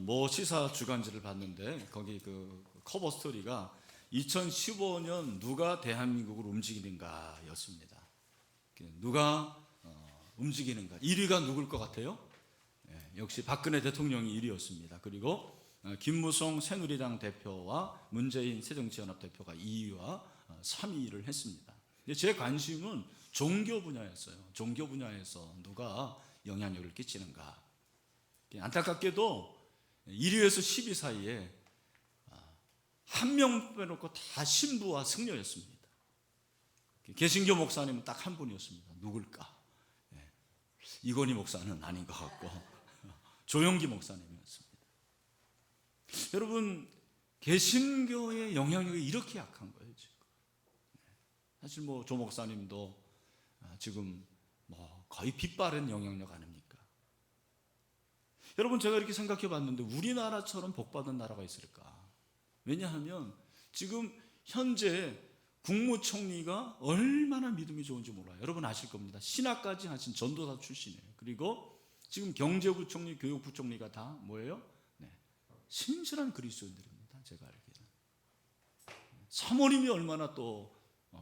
모 시사 주간지를 봤는데 거기 그 커버 스토리가 2015년 누가 대한민국을 움직이는가였습니다. 누가 움직이는가? 1위가 누굴 것 같아요? 역시 박근혜 대통령이 1위였습니다. 그리고 김무성 새누리당 대표와 문재인 새정치연합 대표가 2위와 3위를 했습니다. 제 관심은 종교 분야였어요. 종교 분야에서 누가 영향력을 끼치는가. 안타깝게도 1위에서 10위 사이에 한 명 빼놓고 다 신부와 승려였습니다. 개신교 목사님은 딱 한 분이었습니다. 누굴까? 이건희 목사는 아닌 것 같고 조용기 목사님이었습니다. 여러분, 개신교의 영향력이 이렇게 약한 거예요 지금. 사실 조 목사님도 지금 거의 빛바랜 영향력 아닙니까? 여러분, 제가 이렇게 생각해 봤는데 우리나라처럼 복받은 나라가 있을까? 왜냐하면 지금 현재 국무총리가 얼마나 믿음이 좋은지 몰라요. 여러분 아실 겁니다. 신학까지 하신 전도사 출신이에요. 그리고 지금 경제부총리, 교육부총리가 다 뭐예요? 신실한 그리스도인들입니다. 제가 알기에는. 사모님이 얼마나 또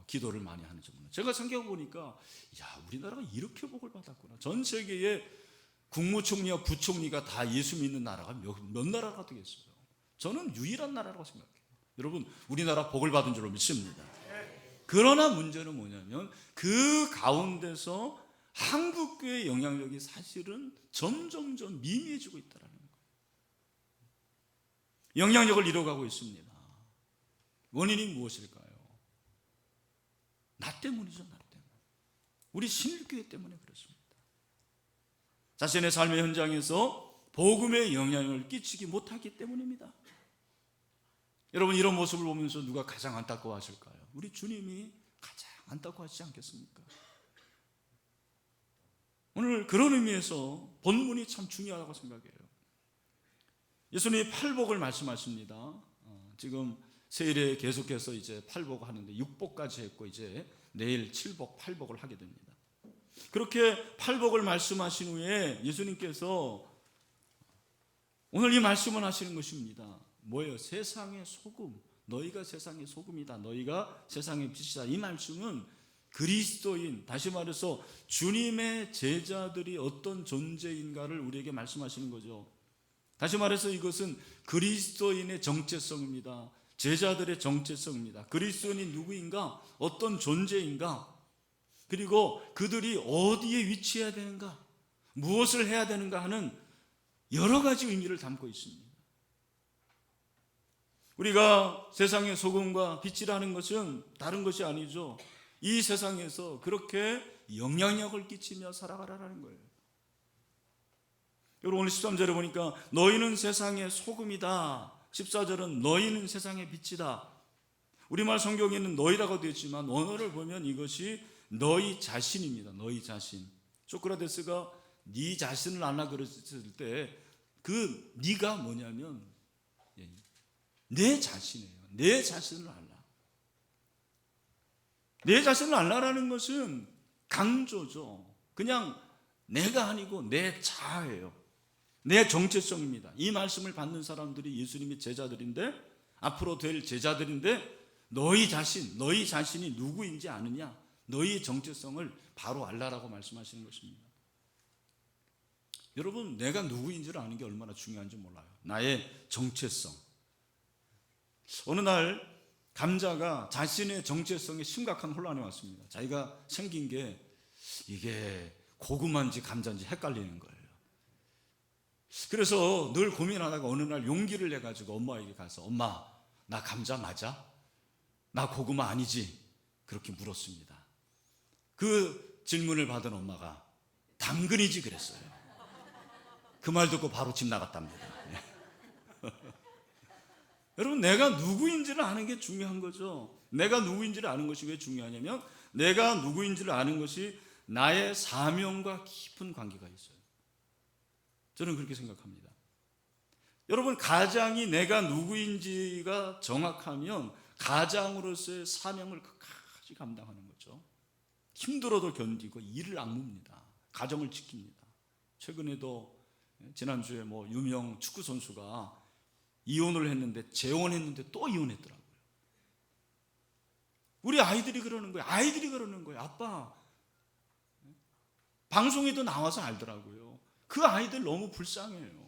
기도를 많이 하는지 몰라요. 제가 생각해 보니까 우리나라가 이렇게 복을 받았구나. 전 세계에 국무총리와 부총리가 다 예수 믿는 나라가 몇 나라가 되겠어요? 저는 유일한 나라라고 생각해요. 여러분, 우리나라 복을 받은 줄로 믿습니다. 그러나 문제는 뭐냐면 그 가운데서 한국교회의 영향력이 사실은 점점점 미미해지고 있다는 거예요. 영향력을 잃어가고 있습니다. 원인이 무엇일까요? 나 때문이죠. 나 때문에. 우리 신일교회 때문에 그렇습니다. 자신의 삶의 현장에서 복음의 영향을 끼치지 못하기 때문입니다. 여러분, 이런 모습을 보면서 누가 가장 안타까워하실까요? 우리 주님이 가장 안타까워하시지 않겠습니까? 오늘 그런 의미에서 본문이 참 중요하다고 생각해요. 예수님이 팔복을 말씀하십니다. 지금 세일에 계속해서 이제 팔복 하는데 6복까지 했고 이제 내일 7복, 8복을 하게 됩니다. 그렇게 팔복을 말씀하신 후에 예수님께서 오늘 이 말씀을 하시는 것입니다. 뭐예요? 세상의 소금. 너희가 세상의 소금이다. 너희가 세상의 빛이다. 이 말씀은 그리스도인, 다시 말해서 주님의 제자들이 어떤 존재인가를 우리에게 말씀하시는 거죠. 다시 말해서 이것은 그리스도인의 정체성입니다. 제자들의 정체성입니다. 그리스도인이 누구인가? 어떤 존재인가? 그리고 그들이 어디에 위치해야 되는가? 무엇을 해야 되는가 하는 여러 가지 의미를 담고 있습니다. 우리가 세상의 소금과 빛이라는 것은 다른 것이 아니죠. 이 세상에서 그렇게 영향력을 끼치며 살아가라는 거예요. 여러분, 오늘 13절에 보니까 너희는 세상의 소금이다. 14절은 너희는 세상의 빛이다. 우리말 성경에는 너희라고 되어 있지만 원어를 보면 이것이 너희 자신입니다. 너희 자신. 소크라테스가 네 자신을 알라 그랬을 때 그 네가 뭐냐면 내 자신이에요. 내 자신을 알라. 내 자신을 알라라는 것은 강조죠. 그냥 내가 아니고 내 자아예요. 내 정체성입니다. 이 말씀을 받는 사람들이 예수님의 제자들인데, 앞으로 될 제자들인데, 너희 자신이 누구인지 아느냐? 너희의 정체성을 바로 알라라고 말씀하시는 것입니다. 여러분, 내가 누구인지를 아는 게 얼마나 중요한지 몰라요. 나의 정체성. 어느 날 감자가 자신의 정체성에 심각한 혼란이 왔습니다. 자기가 생긴 게 이게 고구마인지 감자인지 헷갈리는 거예요. 그래서 늘 고민하다가 어느 날 용기를 내가지고 엄마에게 가서 엄마, 나 감자 맞아? 나 고구마 아니지? 그렇게 물었습니다. 그 질문을 받은 엄마가 당근이지 그랬어요. 그 말 듣고 바로 집 나갔답니다. 여러분, 내가 누구인지를 아는 게 중요한 거죠. 내가 누구인지를 아는 것이 왜 중요하냐면 내가 누구인지를 아는 것이 나의 사명과 깊은 관계가 있어요. 저는 그렇게 생각합니다. 여러분, 가장이 내가 누구인지가 정확하면 가장으로서의 사명을 끝까지 감당하는 거죠. 힘들어도 견디고 이를 악무입니다. 가정을 지킵니다. 최근에도 지난주에 뭐 유명 축구 선수가 이혼을 했는데 재혼했는데 또 이혼했더라고요. 우리 아이들이 그러는 거예요. 아이들이 그러는 거예요. 아빠, 방송에도 나와서 알더라고요. 그 아이들 너무 불쌍해요.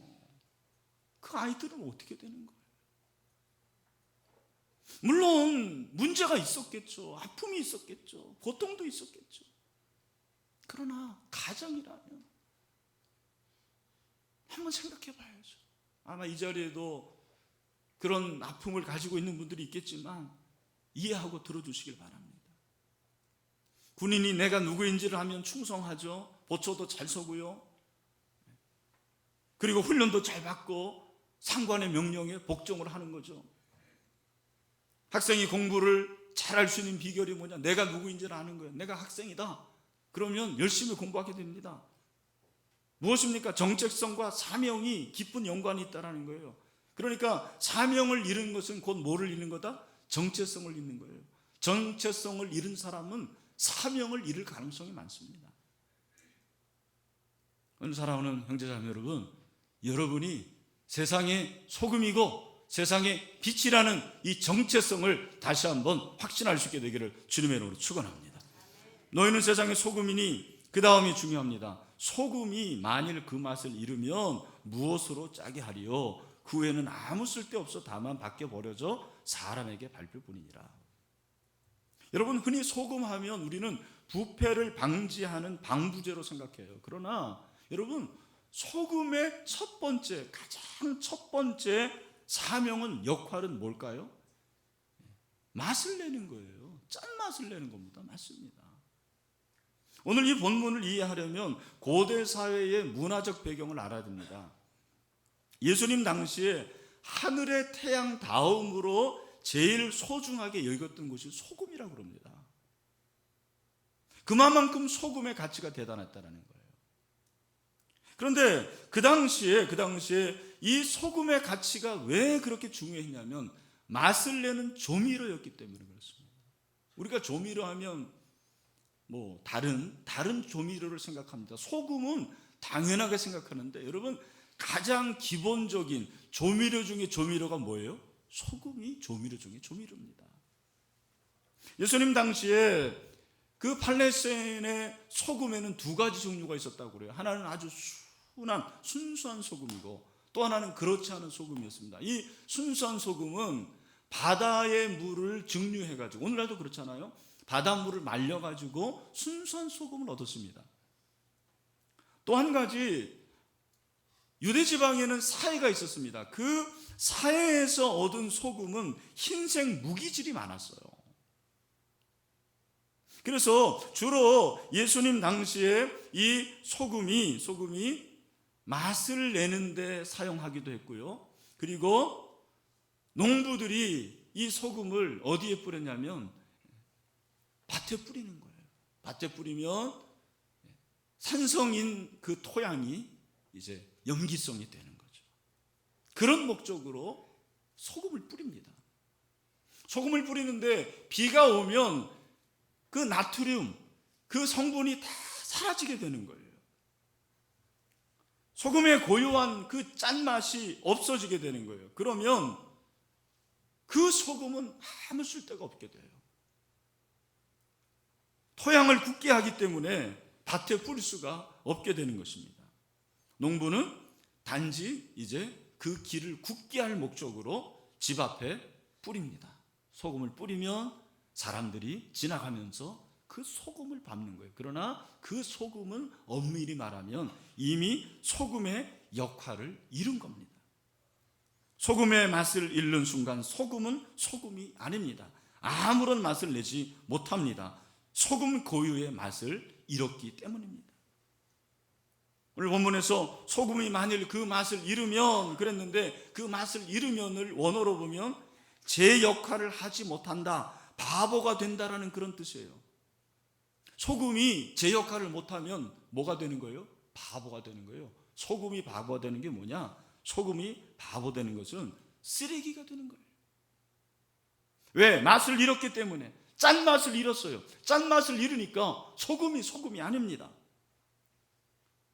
그 아이들은 어떻게 되는 거예요? 물론 문제가 있었겠죠. 아픔이 있었겠죠. 고통도 있었겠죠. 그러나 가정이라면 한번 생각해 봐야죠. 아마 이 자리에도 그런 아픔을 가지고 있는 분들이 있겠지만 이해하고 들어주시길 바랍니다. 군인이 내가 누구인지를 하면 충성하죠. 보초도 잘 서고요. 그리고 훈련도 잘 받고 상관의 명령에 복종을 하는 거죠. 학생이 공부를 잘할 수 있는 비결이 뭐냐? 내가 누구인지를 아는 거예요. 내가 학생이다. 그러면 열심히 공부하게 됩니다. 무엇입니까? 정체성과 사명이 깊은 연관이 있다는 거예요. 그러니까 사명을 잃은 것은 곧 뭐를 잃는 거다? 정체성을 잃는 거예요. 정체성을 잃은 사람은 사명을 잃을 가능성이 많습니다. 오늘 사랑하는 형제자매 여러분, 여러분이 세상의 소금이고 세상의 빛이라는 이 정체성을 다시 한번 확신할 수 있게 되기를 주님의 이름으로 축원합니다. 너희는 세상의 소금이니, 그 다음이 중요합니다. 소금이 만일 그 맛을 잃으면 무엇으로 짜게 하리요? 그 후에는 아무 쓸데없어 다만 밖에 버려져 사람에게 밟힐 뿐이니라. 여러분, 흔히 소금하면 우리는 부패를 방지하는 방부제로 생각해요. 그러나 여러분, 소금의 가장 첫 번째 사명은, 역할은 뭘까요? 맛을 내는 거예요. 짠맛을 내는 겁니다. 맞습니다. 오늘 이 본문을 이해하려면 고대 사회의 문화적 배경을 알아야 됩니다. 예수님 당시에 하늘의 태양 다음으로 제일 소중하게 여겼던 것이 소금이라고 합니다. 그만큼 소금의 가치가 대단했다는 거예요. 그런데 그 당시에 이 소금의 가치가 왜 그렇게 중요했냐면 맛을 내는 조미료였기 때문에 그렇습니다. 우리가 조미료 하면 뭐 다른 조미료를 생각합니다. 소금은 당연하게 생각하는데 여러분, 가장 기본적인 조미료 중에 조미료가 뭐예요? 소금이 조미료 중에 조미료입니다. 예수님 당시에 그 팔레스타인의 소금에는 두 가지 종류가 있었다고 그래요. 하나는 아주 순수한 소금이고 또 하나는 그렇지 않은 소금이었습니다. 이 순수한 소금은 바다의 물을 증류해가지고, 오늘날도 그렇잖아요. 바닷물을 말려가지고 순수한 소금을 얻었습니다. 또 한 가지, 유대 지방에는 사해가 있었습니다. 그 사해에서 얻은 소금은 흰색 무기질이 많았어요. 그래서 주로 예수님 당시에 이 소금이 맛을 내는데 사용하기도 했고요. 그리고 농부들이 이 소금을 어디에 뿌렸냐면 밭에 뿌리는 거예요. 밭에 뿌리면 산성인 그 토양이 이제 염기성이 되는 거죠. 그런 목적으로 소금을 뿌립니다. 소금을 뿌리는데 비가 오면 그 나트륨, 그 성분이 다 사라지게 되는 거예요. 소금의 고유한 그 짠맛이 없어지게 되는 거예요. 그러면 그 소금은 아무 쓸데가 없게 돼요. 토양을 굳게 하기 때문에 밭에 뿌릴 수가 없게 되는 것입니다. 농부는 단지 이제 그 길을 굳게 할 목적으로 집 앞에 뿌립니다. 소금을 뿌리면 사람들이 지나가면서 그 소금을 밟는 거예요. 그러나 그 소금은 엄밀히 말하면 이미 소금의 역할을 잃은 겁니다. 소금의 맛을 잃는 순간 소금은 소금이 아닙니다. 아무런 맛을 내지 못합니다. 소금 고유의 맛을 잃었기 때문입니다. 오늘 본문에서 소금이 만일 그 맛을 잃으면 그랬는데, 그 맛을 잃으면을 원어로 보면 제 역할을 하지 못한다, 바보가 된다라는 그런 뜻이에요. 소금이 제 역할을 못하면 뭐가 되는 거예요? 바보가 되는 거예요. 소금이 바보가 되는 게 뭐냐? 소금이 바보 되는 것은 쓰레기가 되는 거예요. 왜? 맛을 잃었기 때문에. 짠맛을 잃었어요. 짠맛을 잃으니까 소금이 아닙니다.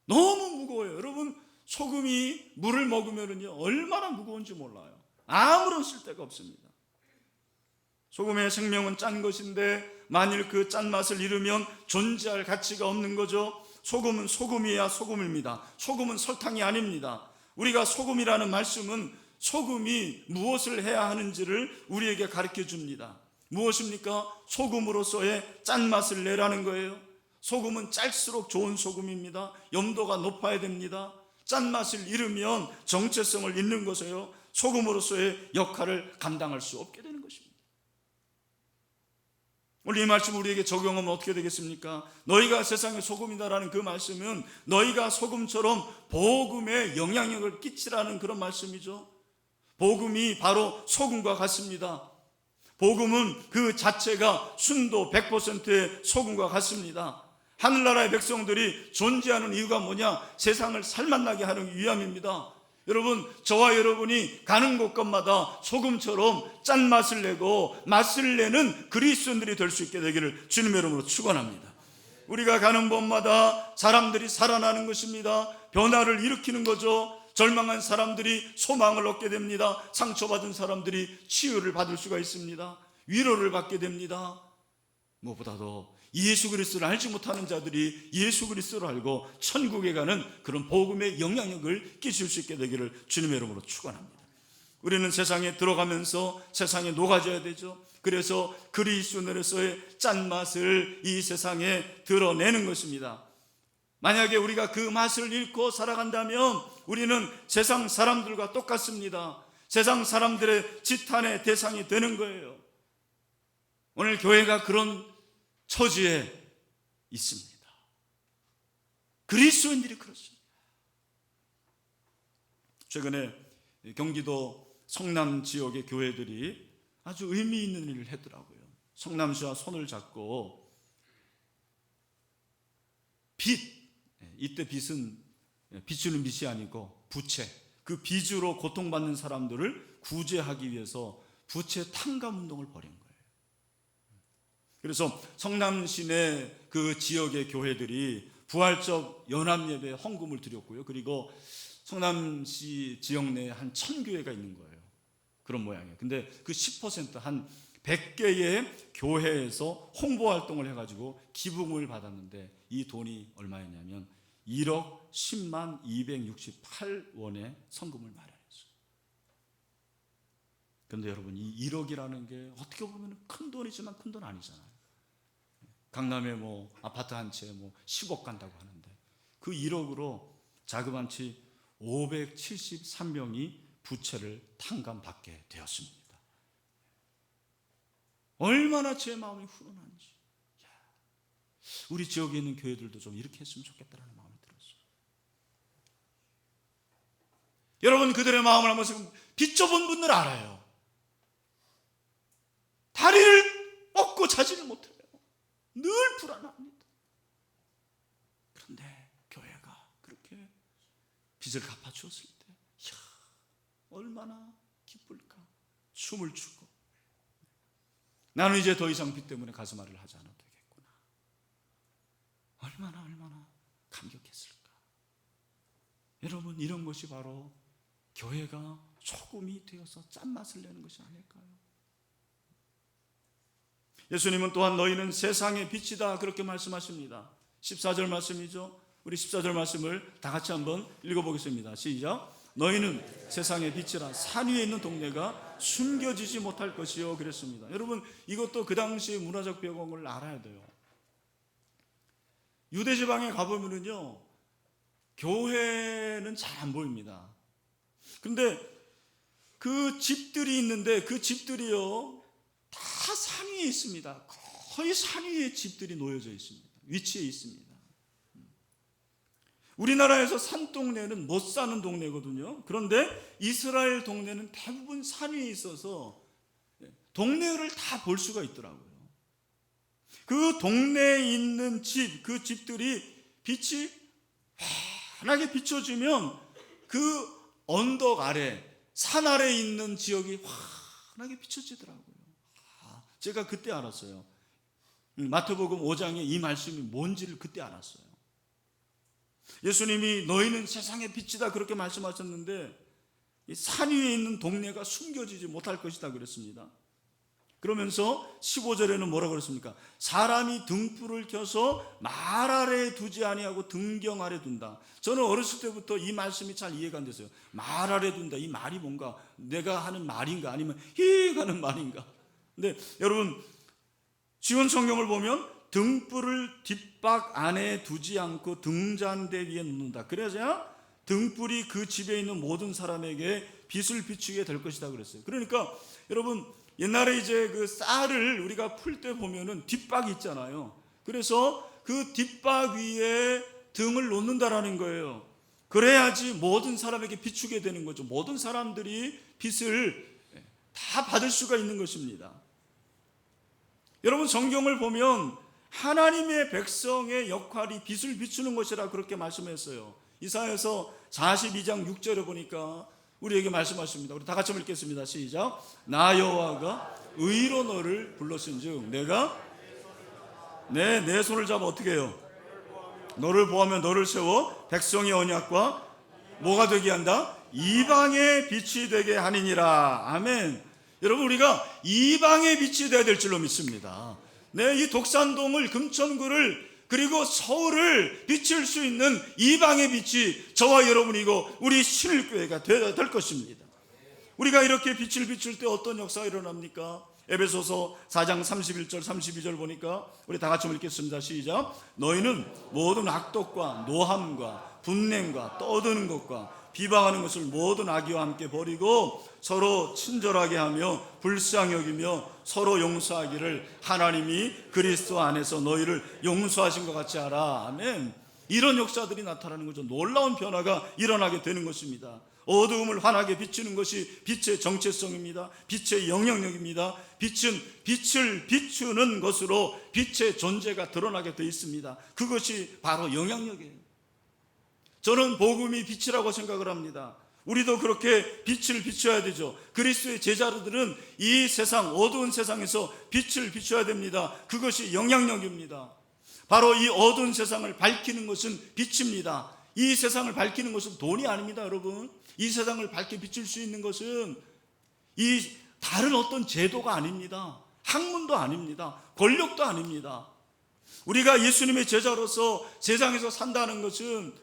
너무 무거워요. 여러분, 소금이 물을 먹으면요 얼마나 무거운지 몰라요. 아무런 쓸데가 없습니다. 소금의 생명은 짠 것인데 만일 그 짠맛을 잃으면 존재할 가치가 없는 거죠. 소금은 소금이야 소금입니다. 소금은 설탕이 아닙니다. 우리가 소금이라는 말씀은 소금이 무엇을 해야 하는지를 우리에게 가르쳐 줍니다. 무엇입니까? 소금으로서의 짠맛을 내라는 거예요. 소금은 짤수록 좋은 소금입니다. 염도가 높아야 됩니다. 짠맛을 잃으면 정체성을 잃는 것이에요. 소금으로서의 역할을 감당할 수 없게 되는 것입니다. 오늘 이 말씀 우리에게 적용하면 어떻게 되겠습니까? 너희가 세상의 소금이다라는 그 말씀은 너희가 소금처럼 복음에 영향력을 끼치라는 그런 말씀이죠. 복음이 바로 소금과 같습니다. 복음은 그 자체가 순도 100%의 소금과 같습니다. 하늘나라의 백성들이 존재하는 이유가 뭐냐? 세상을 살맛나게 하는 위함입니다. 여러분, 저와 여러분이 가는 곳곳마다 소금처럼 짠맛을 내고 맛을 내는 그리스도인들이 될 수 있게 되기를 주님의 이름으로 축원합니다. 우리가 가는 곳마다 사람들이 살아나는 것입니다. 변화를 일으키는 거죠. 절망한 사람들이 소망을 얻게 됩니다. 상처받은 사람들이 치유를 받을 수가 있습니다. 위로를 받게 됩니다. 무엇보다도 예수 그리스도를 알지 못하는 자들이 예수 그리스도를 알고 천국에 가는 그런 복음의 영향력을 끼칠 수 있게 되기를 주님의 이름으로 축원합니다. 우리는 세상에 들어가면서 세상에 녹아져야 되죠. 그래서 그리스도인으로서의 짠맛을 이 세상에 드러내는 것입니다. 만약에 우리가 그 맛을 잃고 살아간다면 우리는 세상 사람들과 똑같습니다. 세상 사람들의 지탄의 대상이 되는 거예요. 오늘 교회가 그런 처지에 있습니다. 그리스도인들이 그렇습니다. 최근에 경기도 성남 지역의 교회들이 아주 의미 있는 일을 했더라고요. 성남시와 손을 잡고 빚, 이때 빚은 빚주는 빚이 아니고 부채, 그 빚으로 고통받는 사람들을 구제하기 위해서 부채 탕감 운동을 벌인 거예요. 그래서 성남시 내 그 지역의 교회들이 부활적 연합예배 헌금을 드렸고요. 그리고 성남시 지역 내에 한 1000교회가 있는 거예요. 그런 모양이에요. 근데 그 10% 한 100개의 교회에서 홍보활동을 해가지고 기부금을 받았는데 이 돈이 얼마였냐면 1억 10만 268원의 성금을 마련했어요. 그런데 여러분, 이 1억이라는 게 어떻게 보면 큰 돈이지만 큰 돈 아니잖아요. 강남에 뭐 아파트 한 채 뭐 10억 간다고 하는데 그 1억으로 자그마치 573명이 부채를 탕감받게 되었습니다. 얼마나 제 마음이 훈훈한지. 우리 지역에 있는 교회들도 좀 이렇게 했으면 좋겠다는 마음이 들었어요. 여러분, 그들의 마음을 한번 비춰본 분들 알아요. 다리를 뻗고 자지를 못해요. 늘 불안합니다. 그런데 교회가 그렇게 빚을 갚아주었을 때 얼마나 기쁠까. 춤을 추고 나는 이제 더 이상 빚 때문에 가슴앓이를 하지 않아도 되겠구나. 얼마나 감격했을까. 여러분, 이런 것이 바로 교회가 소금이 되어서 짠맛을 내는 것이 아닐까요? 예수님은 또한 너희는 세상의 빛이다 그렇게 말씀하십니다. 14절 말씀이죠. 우리 14절 말씀을 다 같이 한번 읽어보겠습니다. 시작. 너희는 세상의 빛이라 산 위에 있는 동네가 숨겨지지 못할 것이요 그랬습니다. 여러분, 이것도 그 당시의 문화적 배경을 알아야 돼요. 유대지방에 가보면은요 교회는 잘 안 보입니다. 근데 그 집들이 있는데 그 집들이요 다 산 위에 있습니다. 거의 산 위에 집들이 놓여져 있습니다. 위치에 있습니다. 우리나라에서 산동네는 못 사는 동네거든요. 그런데 이스라엘 동네는 대부분 산 위에 있어서 동네를 다 볼 수가 있더라고요. 그 동네에 있는 집, 그 집들이 빛이 환하게 비춰지면 그 언덕 아래, 산 아래에 있는 지역이 환하게 비춰지더라고요. 제가 그때 알았어요. 마태복음 5장에 이 말씀이 뭔지를 그때 알았어요. 예수님이 너희는 세상의 빛이다 그렇게 말씀하셨는데 산 위에 있는 동네가 숨겨지지 못할 것이다 그랬습니다. 그러면서 15절에는 뭐라고 그랬습니까? 사람이 등불을 켜서 말 아래에 두지 아니하고 등경 아래 둔다. 저는 어렸을 때부터 이 말씀이 잘 이해가 안 됐어요. 말 아래 둔다. 이 말이 뭔가? 내가 하는 말인가? 아니면 히 하는 말인가? 근데 여러분, 지원 성경을 보면 등불을 뒷박 안에 두지 않고 등잔대 위에 놓는다. 그래야 등불이 그 집에 있는 모든 사람에게 빛을 비추게 될 것이다 그랬어요. 그러니까 여러분, 옛날에 이제 그 쌀을 우리가 풀 때 보면은 뒷박이 있잖아요. 그래서 그 뒷박 위에 등을 놓는다라는 거예요. 그래야지 모든 사람에게 비추게 되는 거죠. 모든 사람들이 빛을 다 받을 수가 있는 것입니다. 여러분, 성경을 보면 하나님의 백성의 역할이 빛을 비추는 것이라 그렇게 말씀했어요. 이사야서 42장 6절에 보니까 우리에게 말씀하십니다. 우리 다 같이 읽겠습니다. 시작. 나 여호와가 의로 너를 불렀은즉 내가 내 손을 잡아 어떻게 해요? 너를 보하며 너를 세워 백성의 언약과 뭐가 되게 한다? 이방의 빛이 되게 하니니라. 아멘. 여러분, 우리가 이방의 빛이 되어야 될 줄로 믿습니다. 이 독산동을, 금천구를, 그리고 서울을 비칠 수 있는 이방의 빛이 저와 여러분이고 우리 신일교회가 되어야 될 것입니다. 우리가 이렇게 빛을 비출 때 어떤 역사가 일어납니까? 에베소서 4장 31절 32절 보니까 우리 다 같이 읽겠습니다. 시작. 너희는 모든 악독과 노함과 분냄과 떠드는 것과 비방하는 것을 모든 악의와 함께 버리고 서로 친절하게 하며 불쌍히 여기며 서로 용서하기를 하나님이 그리스도 안에서 너희를 용서하신 것 같이 하라. 아멘. 이런 역사들이 나타나는 거죠. 놀라운 변화가 일어나게 되는 것입니다. 어두움을 환하게 비추는 것이 빛의 정체성입니다. 빛의 영향력입니다. 빛은 빛을 비추는 것으로 빛의 존재가 드러나게 되어 있습니다. 그것이 바로 영향력이에요. 저는 복음이 빛이라고 생각을 합니다. 우리도 그렇게 빛을 비춰야 되죠. 그리스도의 제자들은 이 세상, 어두운 세상에서 빛을 비춰야 됩니다. 그것이 영향력입니다. 바로 이 어두운 세상을 밝히는 것은 빛입니다. 이 세상을 밝히는 것은 돈이 아닙니다, 여러분. 이 세상을 밝게 비출 수 있는 것은 이 다른 어떤 제도가 아닙니다. 학문도 아닙니다. 권력도 아닙니다. 우리가 예수님의 제자로서 세상에서 산다는 것은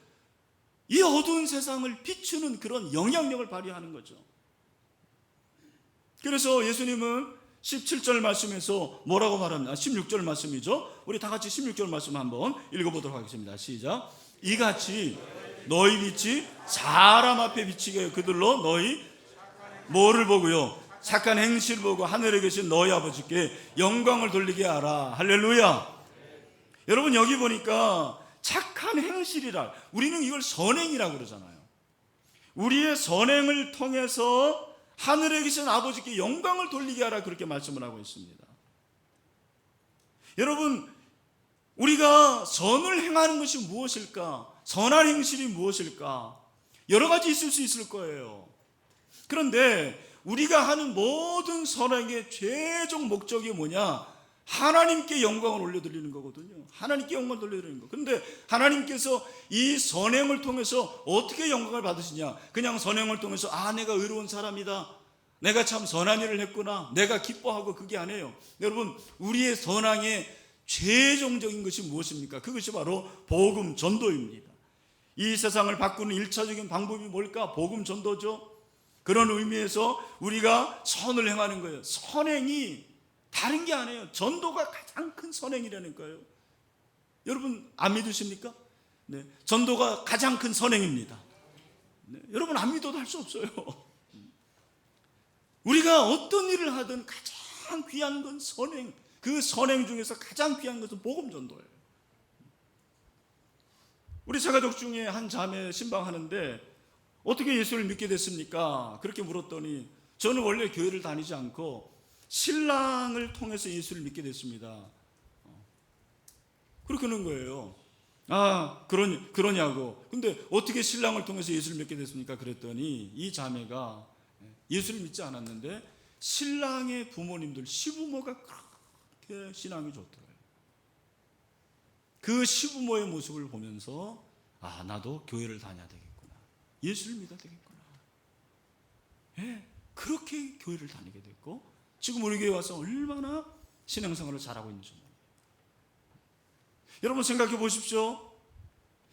이 어두운 세상을 비추는 그런 영향력을 발휘하는 거죠. 그래서 예수님은 17절 말씀에서 뭐라고 말합니다. 16절 말씀이죠. 우리 다 같이 16절 말씀 한번 읽어보도록 하겠습니다. 시작. 이같이 너희 빛이 사람 앞에 비치게 하여 그들로 너희 뭐를 보고요? 착한 행실을 보고 하늘에 계신 너희 아버지께 영광을 돌리게 하라. 할렐루야. 여러분, 여기 보니까 착한 행실이라, 우리는 이걸 선행이라고 그러잖아요. 우리의 선행을 통해서 하늘에 계신 아버지께 영광을 돌리게 하라, 그렇게 말씀을 하고 있습니다. 여러분, 우리가 선을 행하는 것이 무엇일까? 선한 행실이 무엇일까? 여러 가지 있을 수 있을 거예요. 그런데 우리가 하는 모든 선행의 최종 목적이 뭐냐? 하나님께 영광을 올려드리는 거거든요. 하나님께 영광을 돌려드리는 거. 그런데 하나님께서 이 선행을 통해서 어떻게 영광을 받으시냐? 그냥 선행을 통해서 내가 의로운 사람이다, 내가 참 선한 일을 했구나, 내가 기뻐하고, 그게 아니에요. 여러분, 우리의 선행의 최종적인 것이 무엇입니까? 그것이 바로 복음 전도입니다. 이 세상을 바꾸는 1차적인 방법이 뭘까? 복음 전도죠. 그런 의미에서 우리가 선을 행하는 거예요. 선행이 다른 게 아니에요. 전도가 가장 큰 선행이라는 거예요. 여러분, 안 믿으십니까? 네, 전도가 가장 큰 선행입니다. 네, 여러분, 안 믿어도 할 수 없어요. 우리가 어떤 일을 하든 가장 귀한 건 선행. 그 선행 중에서 가장 귀한 것은 복음 전도예요. 우리 새가족 중에 한 자매 신방하는데 어떻게 예수를 믿게 됐습니까? 그렇게 물었더니 저는 원래 교회를 다니지 않고 신랑을 통해서 예수를 믿게 됐습니다. 그렇게 하는 거예요. 그러냐고. 근데 어떻게 신랑을 통해서 예수를 믿게 됐습니까? 그랬더니 이 자매가 예수를 믿지 않았는데 신랑의 부모님들, 시부모가 그렇게 신앙이 좋더라고요. 그 시부모의 모습을 보면서 나도 교회를 다녀야 되겠구나. 예수를 믿어야 되겠구나. 예, 그렇게 교회를 다니게 됐고 지금 우리 교회 와서 얼마나 신앙생활을 잘하고 있는지 몰라요. 여러분 생각해 보십시오.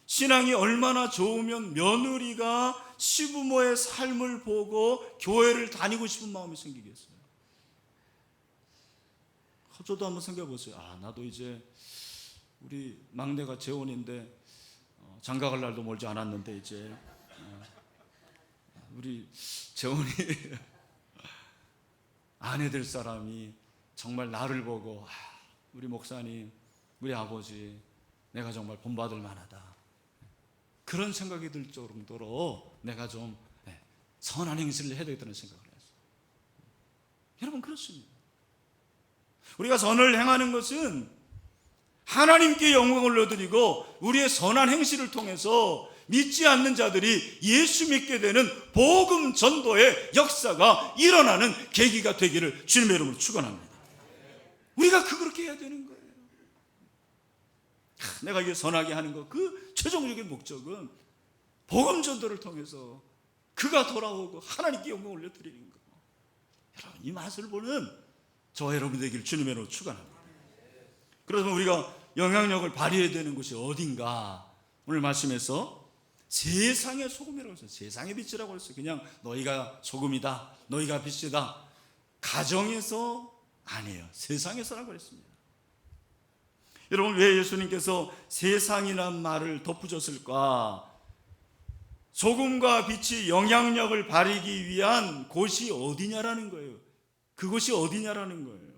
신앙이 얼마나 좋으면 며느리가 시부모의 삶을 보고 교회를 다니고 싶은 마음이 생기겠어요. 저도 한번 생각해 보세요. 나도 이제 우리 막내가 재혼인데 장가갈 날도 멀지 않았는데 이제 우리 재혼이 아내 될 사람이 정말 나를 보고 우리 목사님, 우리 아버지 내가 정말 본받을 만하다. 그런 생각이 들 정도로 내가 좀 선한 행실을 해야 되겠다는 생각을 했어요. 여러분 그렇습니다. 우리가 선을 행하는 것은 하나님께 영광을 올려드리고 우리의 선한 행실을 통해서 믿지 않는 자들이 예수 믿게 되는 복음 전도의 역사가 일어나는 계기가 되기를 주님의 이름으로 축원합니다. 우리가 그렇게 해야 되는 거예요. 내가 이게 선하게 하는 것, 그 최종적인 목적은 복음 전도를 통해서 그가 돌아오고 하나님께 영광을 올려드리는 거. 여러분 이 맛을 보는 저와 여러분 되기를 주님의 이름으로 축원합니다. 그래서 우리가 영향력을 발휘해야 되는 곳이 어딘가, 오늘 말씀에서 세상의 소금이라고 했어요. 세상의 빛이라고 했어요. 그냥 너희가 소금이다, 너희가 빛이다. 가정에서 아니에요. 세상에서라고 했습니다. 여러분 왜 예수님께서 세상이란 말을 덧붙였을까? 소금과 빛이 영향력을 발휘하기 위한 곳이 어디냐라는 거예요. 그곳이 어디냐라는 거예요.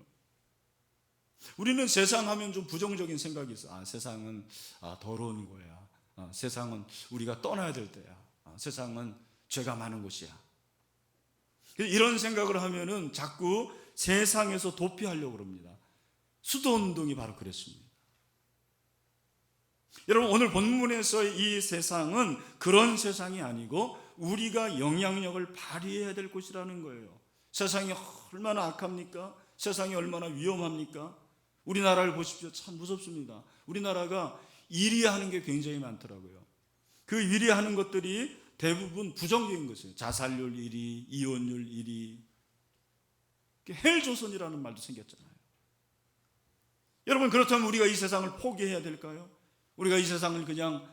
우리는 세상 하면 좀 부정적인 생각이 있어. 세상은 더러운 거야. 세상은 우리가 떠나야 될 때야. 세상은 죄가 많은 곳이야. 이런 생각을 하면은 자꾸 세상에서 도피하려고 합니다. 수도운동이 바로 그랬습니다. 여러분 오늘 본문에서 이 세상은 그런 세상이 아니고 우리가 영향력을 발휘해야 될 곳이라는 거예요. 세상이 얼마나 악합니까? 세상이 얼마나 위험합니까? 우리나라를 보십시오. 참 무섭습니다. 우리나라가 일위하는 게 굉장히 많더라고요. 그 일위하는 것들이 대부분 부정적인 것이에요. 자살률 1위, 이혼율 1위. 헬조선이라는 말도 생겼잖아요. 여러분 그렇다면 우리가 이 세상을 포기해야 될까요? 우리가 이 세상을 그냥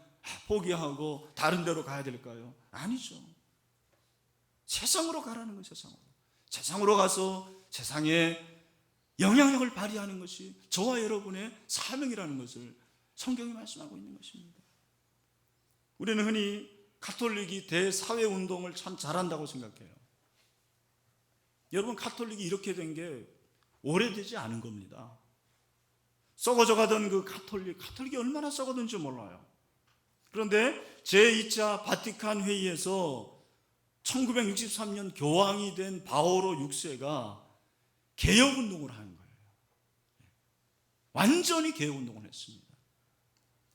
포기하고 다른 데로 가야 될까요? 아니죠. 세상으로 가라는 거예요. 세상으로 가서 세상에 영향력을 발휘하는 것이 저와 여러분의 사명이라는 것을 성경이 말씀하고 있는 것입니다. 우리는 흔히 가톨릭이 대사회운동을 참 잘한다고 생각해요. 여러분 가톨릭이 이렇게 된 게 오래되지 않은 겁니다. 썩어져 가던 그 가톨릭이 얼마나 썩어든지 몰라요. 그런데 제2차 바티칸 회의에서 1963년 교황이 된 바오로 6세가 개혁운동을 한 거예요. 완전히 개혁운동을 했습니다.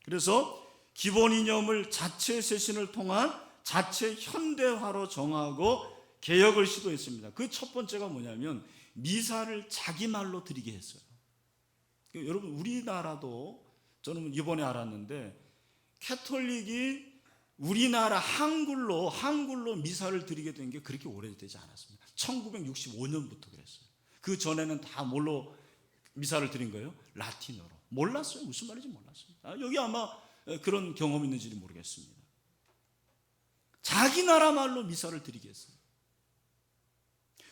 그래서 기본 이념을 자체 쇄신을 통한 자체 현대화로 정하고 개혁을 시도했습니다. 그 첫 번째가 뭐냐면 미사를 자기 말로 드리게 했어요. 여러분 우리나라도 저는 이번에 알았는데 캐톨릭이 우리나라 한글로 미사를 드리게 된 게 그렇게 오래되지 않았습니다. 1965년부터 그랬어요. 그 전에는 다 뭘로 미사를 드린 거예요? 라틴어로. 몰랐어요. 무슨 말인지 몰랐어요. 여기 아마 그런 경험이 있는지 모르겠습니다. 자기 나라 말로 미사를 드리게 했어요.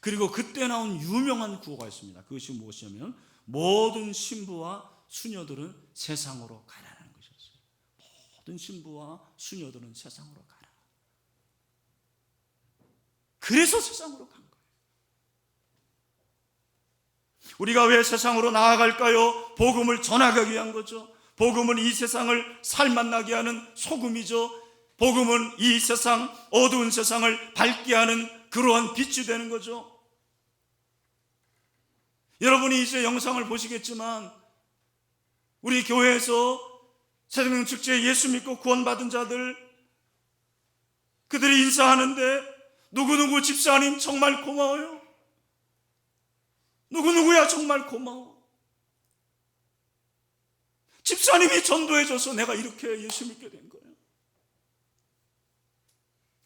그리고 그때 나온 유명한 구호가 있습니다. 그것이 무엇이냐면 모든 신부와 수녀들은 세상으로 가라는 것이었어요. 모든 신부와 수녀들은 세상으로 가라. 그래서 세상으로 간 거예요. 우리가 왜 세상으로 나아갈까요? 복음을 전하기 위한 거죠. 복음은 이 세상을 살맛나게 하는 소금이죠. 복음은 이 세상, 어두운 세상을 밝게 하는 그러한 빛이 되는 거죠. 여러분이 이제 영상을 보시겠지만 우리 교회에서 새생명 축제에 예수 믿고 구원받은 자들, 그들이 인사하는데 누구누구 집사님 정말 고마워요. 누구누구야 정말 고마워. 집사님이 전도해줘서 내가 이렇게 예수 믿게 된 거예요.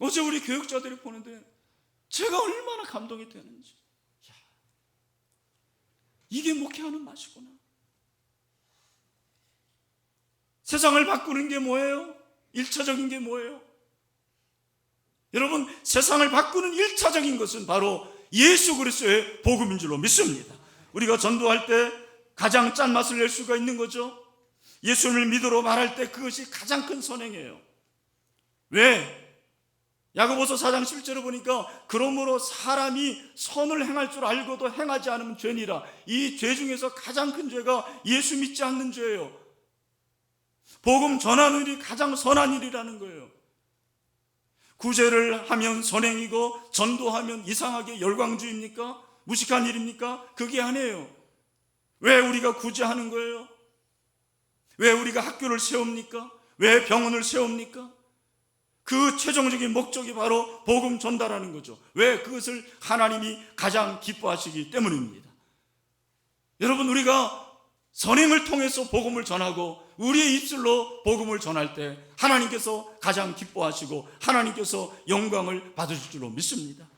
어제 우리 교육자들이 보는데 제가 얼마나 감동이 되는지. 야, 이게 목회하는 맛이구나. 세상을 바꾸는 게 뭐예요? 1차적인 게 뭐예요? 여러분, 세상을 바꾸는 1차적인 것은 바로 예수 그리스도의 복음인 줄로 믿습니다. 우리가 전도할 때 가장 짠맛을 낼 수가 있는 거죠. 예수님을 믿으러 말할 때 그것이 가장 큰 선행이에요. 왜? 야고보서 4장 11절에 보니까 그러므로 사람이 선을 행할 줄 알고도 행하지 않으면 죄니라. 이 죄 중에서 가장 큰 죄가 예수 믿지 않는 죄예요. 복음 전하는 일이 가장 선한 일이라는 거예요. 구제를 하면 선행이고 전도하면 이상하게 열광주의입니까? 무식한 일입니까? 그게 아니에요. 왜 우리가 구제하는 거예요? 왜 우리가 학교를 세웁니까? 왜 병원을 세웁니까? 그 최종적인 목적이 바로 복음 전달하는 거죠. 왜? 그것을 하나님이 가장 기뻐하시기 때문입니다. 여러분, 우리가 선행을 통해서 복음을 전하고 우리의 입술로 복음을 전할 때 하나님께서 가장 기뻐하시고 하나님께서 영광을 받으실 줄로 믿습니다.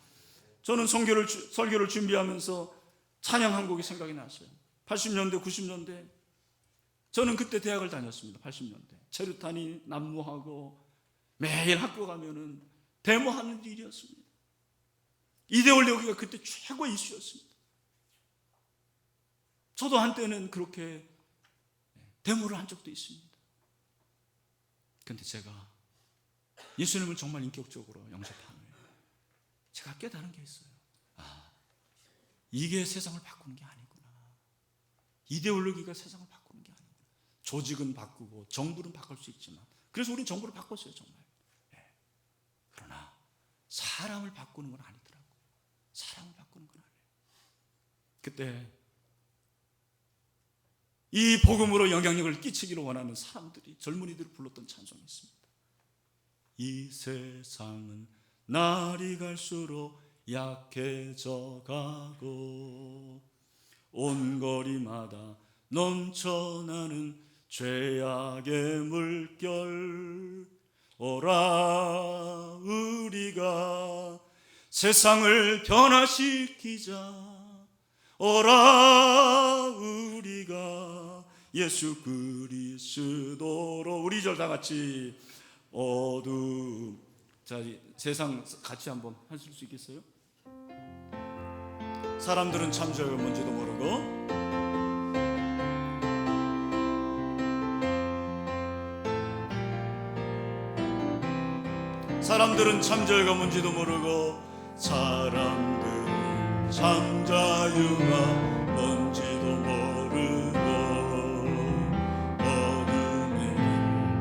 저는 설교를 준비하면서 찬양 한 곡이 생각이 났어요. 80년대 90년대 저는 그때 대학을 다녔습니다. 80년대 체류탄이 난무하고 매일 학교 가면은 데모하는 일이었습니다. 이데올로기가 그때 최고 이슈였습니다. 저도 한때는 그렇게 데모를 한 적도 있습니다. 그런데 제가 예수님을 정말 인격적으로 영접한 후에 제가 깨달은 게 있어요. 이게 세상을 바꾸는 게 아니구나. 이데올로기가 세상을 바꾸는 게 아니구나. 조직은 바꾸고 정부는 바꿀 수 있지만, 그래서 우리는 정부를 바꿨어요, 정말. 그러나 사람을 바꾸는 건 아니더라고요. 사람을 바꾸는 건 아니에요. 그때 이 복음으로 영향력을 끼치기를 원하는 사람들이, 젊은이들이 불렀던 찬송이 있습니다. 이 세상은 날이 갈수록 약해져 가고 온 거리마다 넘쳐나는 죄악의 물결. 오라 우리가 세상을 변화시키자. 오라 우리가 예수 그리스도로. 우리 절 다 같이 어둠. 자, 세상 같이 한번 하실 수 있겠어요? 사람들은 참저가 뭔지도 모르고 사람들은 참자유가 뭔지도 모르고 사람들은 참자유가 뭔지도 모르고 어둠에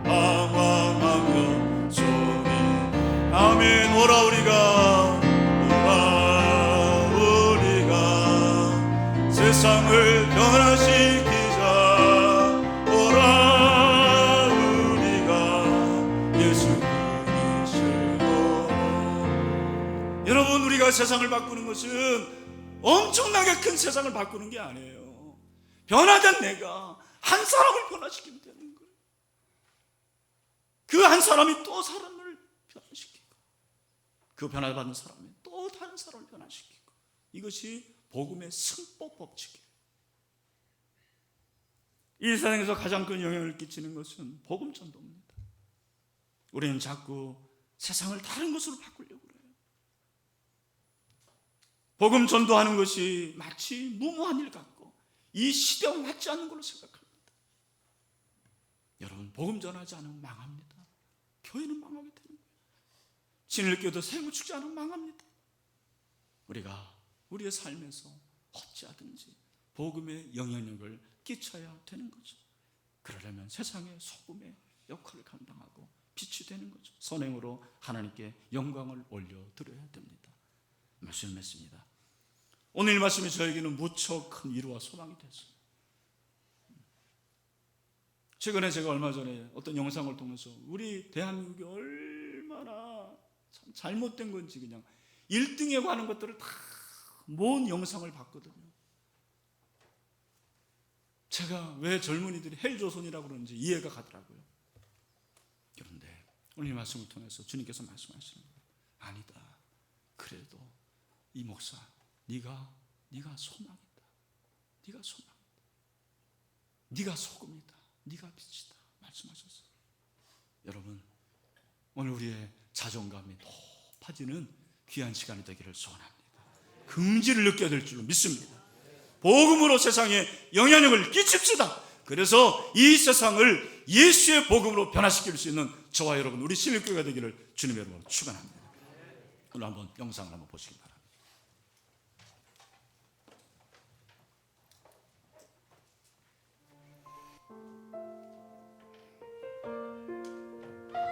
방황하며 소리 아멘. 오라 우리가 세상을 변화시키자. 오라 우리가 예수 여러분, 우리가 세상을 바꾸는 것은 엄청나게 큰 세상을 바꾸는 게 아니에요. 변화된 내가 한 사람을 변화시키면 되는 거예요. 그 한 사람이 또 사람을 변화시키고 그 변화받은 사람이 또 다른 사람을 변화시키고, 이것이 복음의 승법 법칙이에요. 이 세상에서 가장 큰 영향을 끼치는 것은 복음 전도입니다. 우리는 자꾸 세상을 다른 것으로 바꾸려고 그래요. 복음 전도하는 것이 마치 무모한 일 같고 이 시대와 맞지 않는 걸로 생각합니다. 여러분, 복음 전하지 않으면 망합니다. 교회는 망하게 되는 거예요. 진일교도 세무 축지 않으면 망합니다. 우리가 우리의 삶에서 어찌하든지 복음의 영향력을 끼쳐야 되는 거죠. 그러려면 세상의 소금의 역할을 감당하고 빛이 되는 거죠. 선행으로 하나님께 영광을 올려드려야 됩니다. 말씀을 맺습니다. 오늘 이 말씀이 저에게는 무척 큰 위로와 소망이 됐어요. 최근에 제가 얼마 전에 어떤 영상을 통해서 우리 대한민국이 얼마나 참 잘못된 건지 그냥 1등에 관한 것들을 다 모은 영상을 봤거든요. 제가 왜 젊은이들이 헬조선이라고 그러는지 이해가 가더라고요. 그런데 오늘 이 말씀을 통해서 주님께서 말씀하시는 거예요. 아니다. 그래도 이 목사, 네가 소망이다. 네가 소망이다. 네가 소금이다. 네가 빛이다. 말씀하셨어요. 여러분, 오늘 우리의 자존감이 높아지는 귀한 시간이 되기를 소원합니다. 긍지를 느껴야 될 줄로 믿습니다. 복음으로 세상에 영향력을 끼칩시다. 그래서 이 세상을 예수의 복음으로 변화시킬 수 있는 저와 여러분, 우리 신일교회가 되기를 주님의 이름으로 축원합니다. 오늘 한번 영상을 한번 보시기 바랍니다.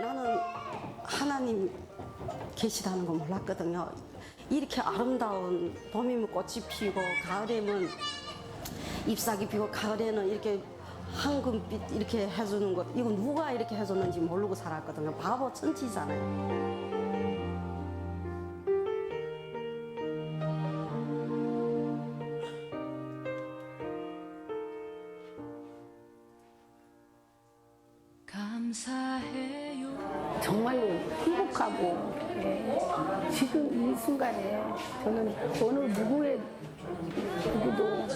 나는 하나님 계시다는 거 몰랐거든요. 이렇게 아름다운 봄이면 꽃이 피고 가을에는 잎사귀 피고 가을에는 이렇게 황금빛 이렇게 해주는 것, 이거 누가 이렇게 해줬는지 모르고 살았거든요. 바보 천치잖아요. 감사해요. 정말로 행복하고, 지금 이 순간에 저는 어느 누구도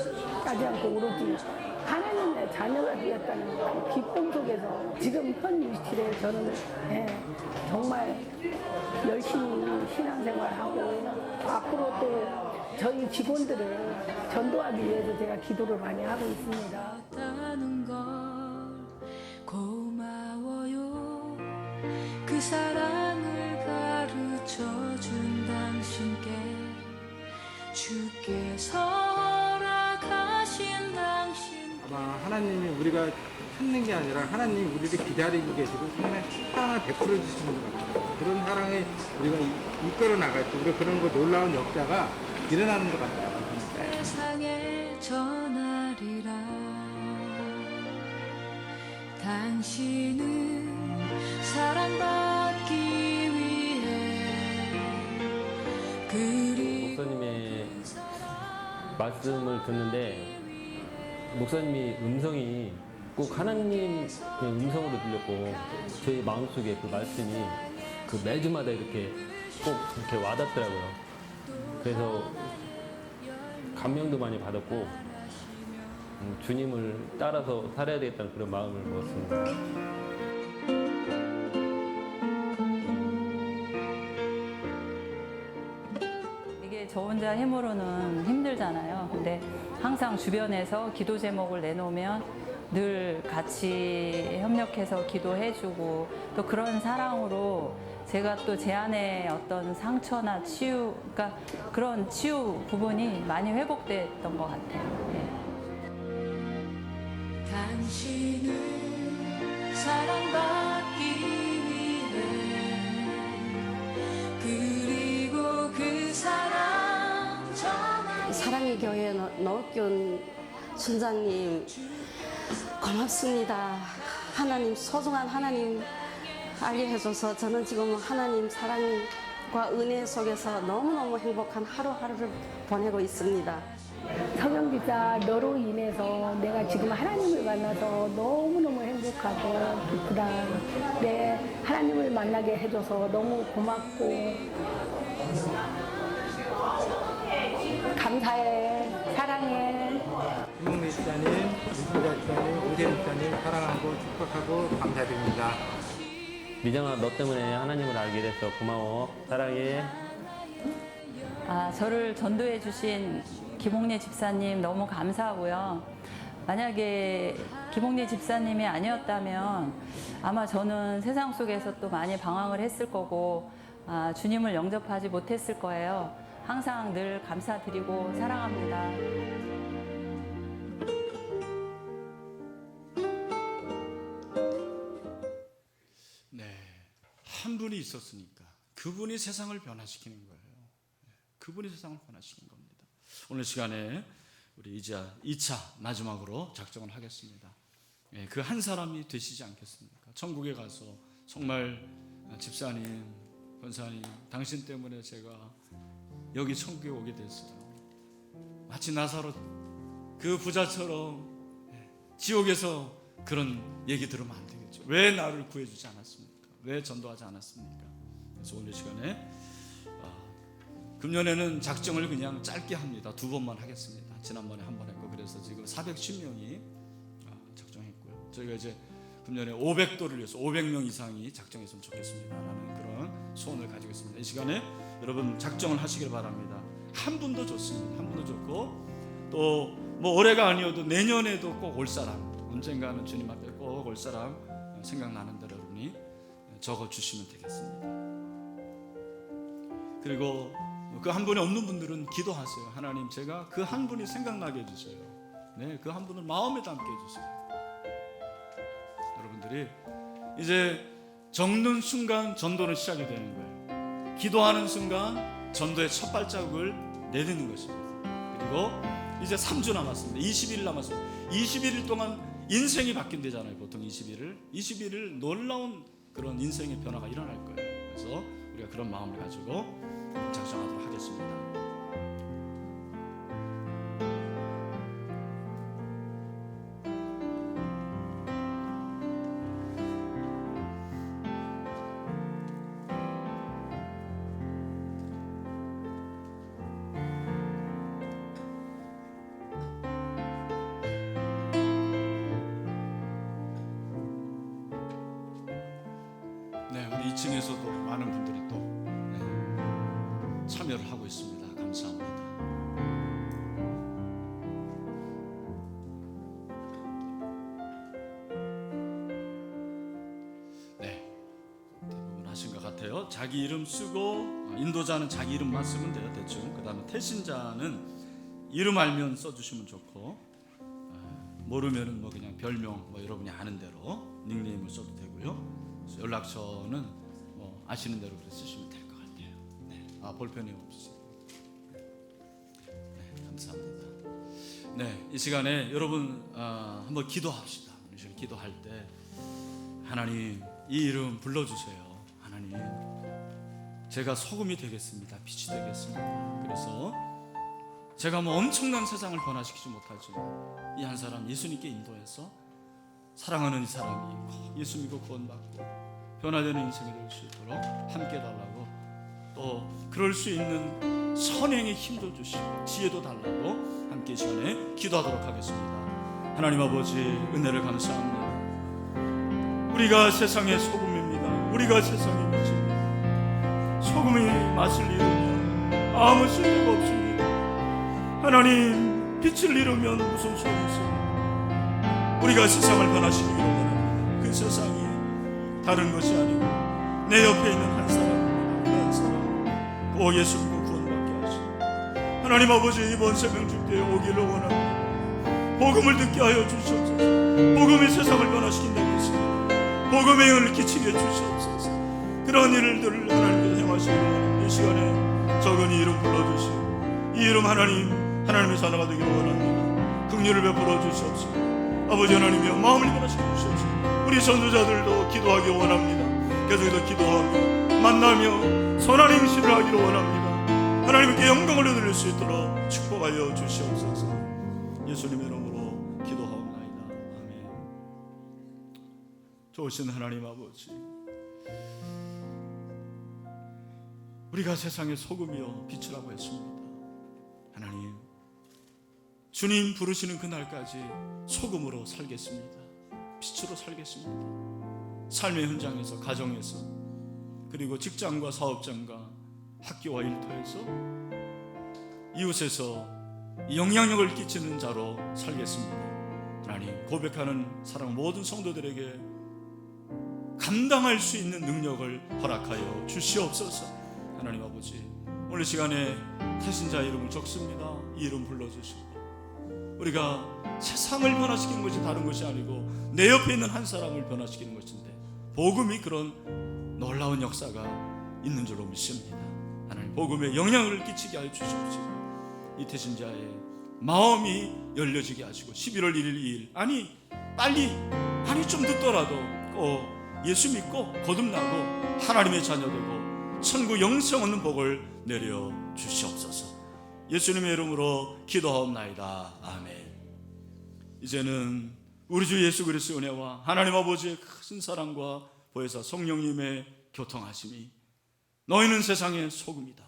따지 않고 오로지 하나님의 자녀가 되었다는 그 기쁨 속에서 지금 현 위치에 저는 정말 열심히 신앙생활하고 앞으로 또 저희 직원들을 전도하기 위해서 제가 기도를 많이 하고 있습니다. 다는 걸 고마워요. 그 사랑을 가르쳐 준 당신께 주께서 허락하신 당신. 아마 하나님이 우리가 찾는 게 아니라 하나님이 우리를 기다리고 계시고 정말 사랑을 베풀어 주시는 것 같아요. 그런 사랑에 우리가 이끌어 나갈 때 우리가 그런 거 놀라운 역사가 일어나는 것 같아요. 세상에 전하리라. 당신은 사랑받기 위해 그리 목사님의 말씀을 듣는데 목사님이 음성이 꼭 하나님의 음성으로 들렸고 제 마음속에 그 말씀이 그 매주마다 이렇게 꼭 이렇게 와닿더라고요. 그래서 감명도 많이 받았고 주님을 따라서 살아야 되겠다는 그런 마음을 먹었습니다. 이게 저 혼자 힘으로는 힘들잖아요. 근데 항상 주변에서 기도 제목을 내놓으면 늘 같이 협력해서 기도해주고 또 그런 사랑으로 제가 또 제 안에 어떤 상처나 치유, 그러니까 그런 치유 부분이 많이 회복됐던 것 같아요. 예. 당신은 사랑받기 위해 그리고 그 사랑 전하. 사랑의 교회 노옥균 순장님 고맙습니다. 하나님, 소중한 하나님 알게 해줘서 저는 지금 하나님 사랑과 은혜 속에서 너무너무 행복한 하루하루를 보내고 있습니다. 서경 기자, 너로 인해서 내가 지금 하나님을 만나서 너무너무 행복하고 기쁘다. 하나님을 만나게 해줘서 너무 고맙고 감사해, 사랑해. 김홍래 집사님, 유진자 집사님, 오세훈 집사님 사랑하고 축복하고 감사드립니다. 미정아, 너 때문에 하나님을 알게 돼서 고마워. 사랑해. 저를 전도해 주신 김홍래 집사님 너무 감사하고요. 만약에 김홍래 집사님이 아니었다면 아마 저는 세상 속에서 또 많이 방황을 했을 거고 주님을 영접하지 못했을 거예요. 항상 늘 감사드리고 사랑합니다. 네, 한 분이 있었으니까 그분이 세상을 변화시키는 거예요. 그분이 세상을 변화시키는 겁니다. 오늘 시간에 우리 이제 2차 마지막으로 작정을 하겠습니다. 그 한 사람이 되시지 않겠습니까? 천국에 가서 정말 집사님, 권사님, 당신 때문에 제가 여기 천국에 오게 됐어요. 마치 나사로 그 부자처럼 지옥에서 그런 얘기 들으면 안 되겠죠. 왜 나를 구해주지 않았습니까? 왜 전도하지 않았습니까? 그래서 오늘 시간에 금년에는 작정을 그냥 짧게 합니다. 2번만 하겠습니다. 지난번에 한 번 했고, 그래서 지금 410명이 작정했고요. 저희가 이제 금년에 500도를 위해서 500명 이상이 작정했으면 좋겠습니다 라는 그런 소원을 가지고 있습니다. 이 시간에 여러분 작정을 하시길 바랍니다. 한 분도 좋습니다. 한 분도 좋고, 또 뭐 올해가 아니어도 내년에도 꼭 올 사람, 언젠가는 주님 앞에 꼭 올 사람 생각나는 대로 여러분이 적어주시면 되겠습니다. 그리고 그 한 분이 없는 분들은 기도하세요. 하나님, 제가 그 한 분이 생각나게 해주세요. 네, 그 한 분을 마음에 담게 해주세요. 여러분들이 이제 적는 순간 전도는 시작이 되는 거예요. 기도하는 순간 전도의 첫 발자국을 내딛는 것입니다. 그리고 이제 3주 남았습니다. 21일 남았습니다. 21일 동안 인생이 바뀐대잖아요. 보통 21일 놀라운 그런 인생의 변화가 일어날 거예요. 그래서 우리가 그런 마음을 가지고 작정하도록 하겠습니다. 네, 우리 2층에서도 많은 분들이 또 참여를 하고 있습니다. 감사합니다. 네, 대부분 하신 것 같아요. 자기 이름 쓰고, 인도자는 자기 이름만 쓰면 돼요. 대충. 그 다음에 태신자는 이름 알면 써주시면 좋고, 모르면은 뭐 그냥 별명, 뭐 여러분이 아는 대로 닉네임을 써도 되고요. 연락처는 뭐 아시는 대로 그렇게 쓰시면 될 것 같아요. 네. 볼펜이 없으세요. 네, 감사합니다. 네, 이 시간에 여러분 한번 기도합시다. 우리 지금 기도할 때 하나님, 이 이름 불러주세요. 하나님, 제가 소금이 되겠습니다. 빛이 되겠습니다. 그래서 제가 뭐 엄청난 세상을 변화시키지 못하지만 이 한 사람 예수님께 인도해서 사랑하는 이 사람이 예수 믿고 구원받고 변화되는 인생이 될 수 있도록 함께 달라고, 또 그럴 수 있는 선행의 힘도 주시고 지혜도 달라고 함께 이 시간에 기도하도록 하겠습니다. 하나님 아버지, 은혜를 감사합니다. 우리가 세상의 소금입니다. 우리가 세상의 빛입니다. 소금이 맛을 잃으면 아무 쓸데가 없습니다. 하나님, 빛을 잃으면 무슨 소용이 있습니까? 우리가 세상을 변화시키기로 원합니다. 그 세상이 다른 것이 아니고 내 옆에 있는 한 사람입니다. 그 한 사람 꼭 예수 믿고 구원받게 하시고, 하나님 아버지, 이번 새벽주일에 오기를 원합니다. 복음을 듣게 하여 주시옵소서. 복음이 세상을 변화시킨다고 했습니다. 복음의 영을 끼치게 해주시옵소서. 그런 일들을 하나님께서 행하시기를 원합니다. 이 시간에 적은 이 이름 불러주시고, 이 이름 하나님의 자녀가 되기를 원합니다. 긍휼을 베풀어 주시옵소서. 아버지 하나님이여, 마음을 변화시켜 주시옵소서. 우리 전도자들도 기도하기 원합니다. 계속해서 기도하며 만나며 선한 행실을 하기를 원합니다. 하나님께 영광을 얻을 수 있도록 축복하여 주시옵소서. 예수님의 이름으로 기도하옵나이다. 아멘. 좋으신 하나님 아버지, 우리가 세상의 소금이요 빛이라고 했습니다. 하나님, 주님 부르시는 그날까지 소금으로 살겠습니다. 빛으로 살겠습니다. 삶의 현장에서, 가정에서, 그리고 직장과 사업장과 학교와 일터에서, 이웃에서 영향력을 끼치는 자로 살겠습니다. 하나님, 고백하는 사랑 모든 성도들에게 감당할 수 있는 능력을 허락하여 주시옵소서. 하나님 아버지, 오늘 시간에 태신자 이름을 적습니다. 이 이름 불러주시고, 우리가 세상을 변화시키는 것이 다른 것이 아니고 내 옆에 있는 한 사람을 변화시키는 것인데, 복음이 그런 놀라운 역사가 있는 줄로 믿습니다. 하나님, 복음에 영향을 끼치게 하여 주시옵시고, 이 태신자의 마음이 열려지게 하시고, 11월 1일 2일 빨리 좀 늦더라도 꼭 예수 믿고 거듭나고 하나님의 자녀 되고 천국 영생 얻는 복을 내려 주시옵소서. 예수님의 이름으로 기도하옵나이다. 아멘. 이제는 우리 주 예수 그리스도의 은혜와 하나님 아버지의 큰 사랑과 보혜사 성령님의 교통하심이, 너희는 세상의 소금이다,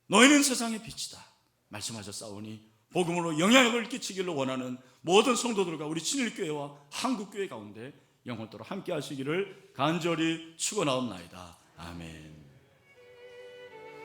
너희는 세상의 빛이다 말씀하셨사오니 복음으로 영향력을 끼치기를 원하는 모든 성도들과 우리 친일교회와 한국교회 가운데 영원토록 함께 하시기를 간절히 축원하옵나이다. 아멘.